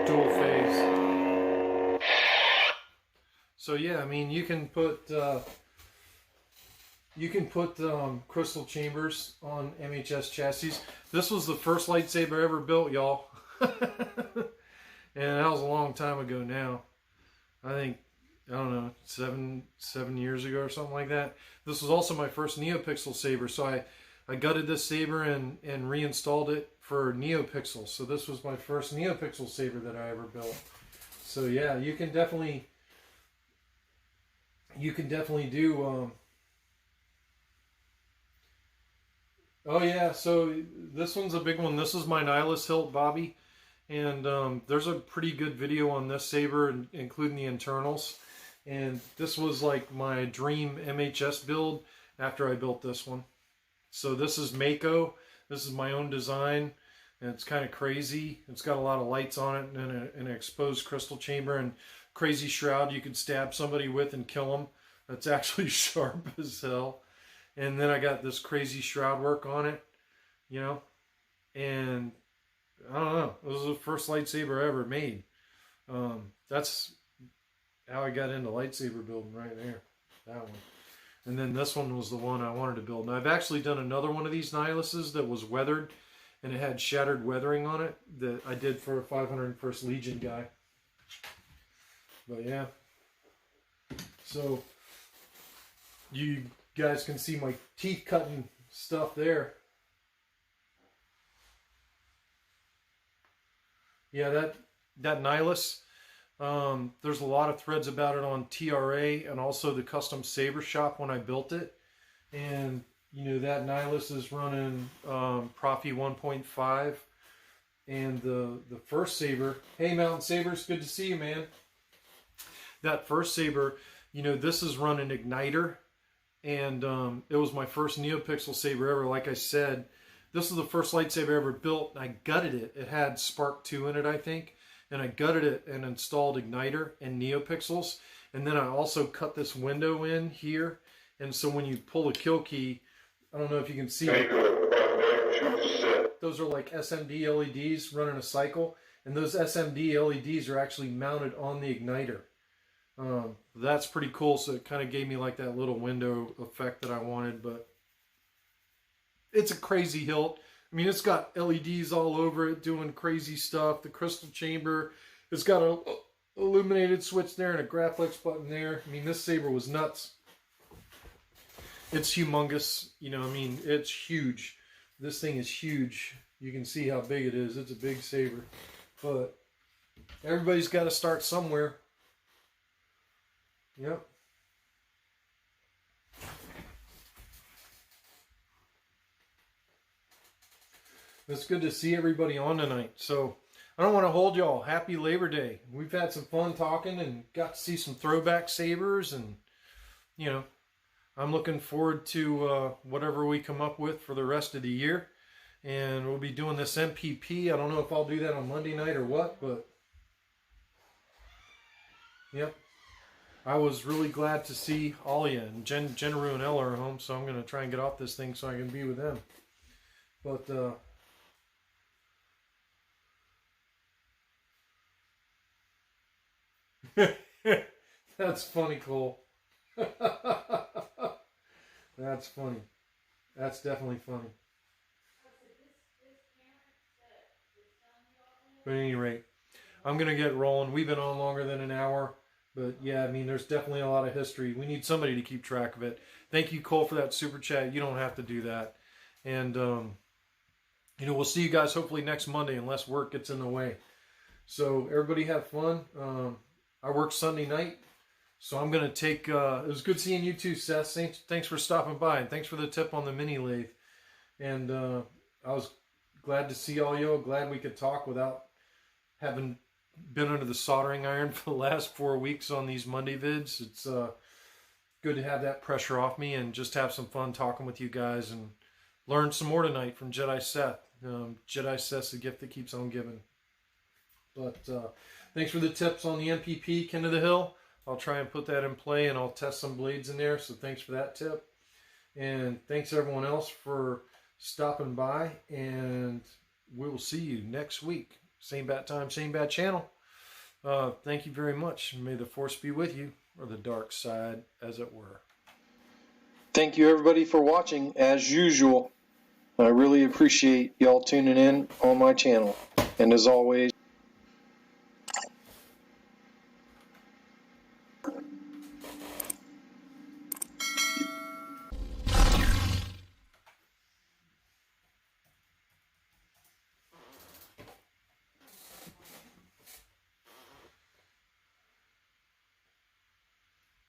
Dual phase. So yeah, I mean, you can put crystal chambers on MHS chassis. This was the first lightsaber ever built, y'all. And that was a long time ago now. I think, I don't know, seven years ago or something like that. This was also my first NeoPixel Saber, so I gutted this saber and reinstalled it for NeoPixel. So this was my first NeoPixel saber that I ever built. So yeah, you can definitely do. Oh yeah, so this one's a big one. This is my Nihilus Hilt Bobby, and there's a pretty good video on this saber, including the internals. And this was like my dream MHS build after I built this one. So this is Mako. This is my own design, and it's kind of crazy. It's got a lot of lights on it and an exposed crystal chamber and crazy shroud you could stab somebody with and kill them. That's actually sharp as hell. And then I got this crazy shroud work on it, you know, and I don't know. It was the first lightsaber I ever made. That's how I got into lightsaber building right there, that one. And then this one was the one I wanted to build. And I've actually done another one of these Nihiluses that was weathered, and it had shattered weathering on it that I did for a 501st Legion guy. But yeah. So you guys can see my teeth cutting stuff there. Yeah, that Nihilus, there's a lot of threads about it on TRA and also the custom saber shop when I built it. And you know, that Nihilus is running Proffie 1.5, and the first saber, hey Mountain Sabers, good to see you, man. That first saber, you know, this is running Igniter. And it was my first NeoPixel saber ever. Like I said, this is the first lightsaber I ever built, and I gutted it. It had Spark 2 in it, I think. And I gutted it and installed Igniter and NeoPixels. And then I also cut this window in here. And so when you pull the kill key, I don't know if you can see it. Those are like SMD LEDs running a cycle. And those SMD LEDs are actually mounted on the Igniter. That's pretty cool. So it kind of gave me like that little window effect that I wanted, but it's a crazy hilt. I mean, it's got LEDs all over it doing crazy stuff. The crystal chamber, it's got a illuminated switch there and a Graphics button there. I mean, this saber was nuts. It's humongous. You know, I mean, it's huge. This thing is huge. You can see how big it is. It's a big saber, but everybody's got to start somewhere. Yep. It's good to see everybody on tonight. So I don't want to hold y'all. Happy Labor Day. We've had some fun talking and got to see some throwback sabers, and you know, I'm looking forward to whatever we come up with for the rest of the year. And we'll be doing this MPP. I don't know if I'll do that on Monday night or what, but yep. I was really glad to see Alia and Jennaru and Ella are home, so I'm going to try and get off this thing so I can be with them. But, that's funny, Cole. That's funny. That's definitely funny. But at any rate, I'm going to get rolling. We've been on longer than an hour. But yeah, I mean, there's definitely a lot of history. We need somebody to keep track of it. Thank you, Cole, for that super chat. You don't have to do that. And, you know, we'll see you guys hopefully next Monday unless work gets in the way. So everybody have fun. I work Sunday night. So I'm going to take, it was good seeing you too, Seth. Thanks for stopping by. And thanks for the tip on the mini lathe. And I was glad to see all y'all. Glad we could talk without having been under the soldering iron for the last 4 weeks on these Monday vids. It's good to have that pressure off me and just have some fun talking with you guys and learn some more tonight from Jedi Seth. Jedi Seth's a gift that keeps on giving. But thanks for the tips on the MPP, Ken of the Hill. I'll try and put that in play, and I'll test some blades in there, so thanks for that tip. And thanks everyone else for stopping by, and we will see you next week. Same bat time, same bat channel. Thank you very much. May the force be with you, or the dark side, as it were. Thank you, everybody, for watching, as usual. I really appreciate y'all tuning in on my channel. And as always,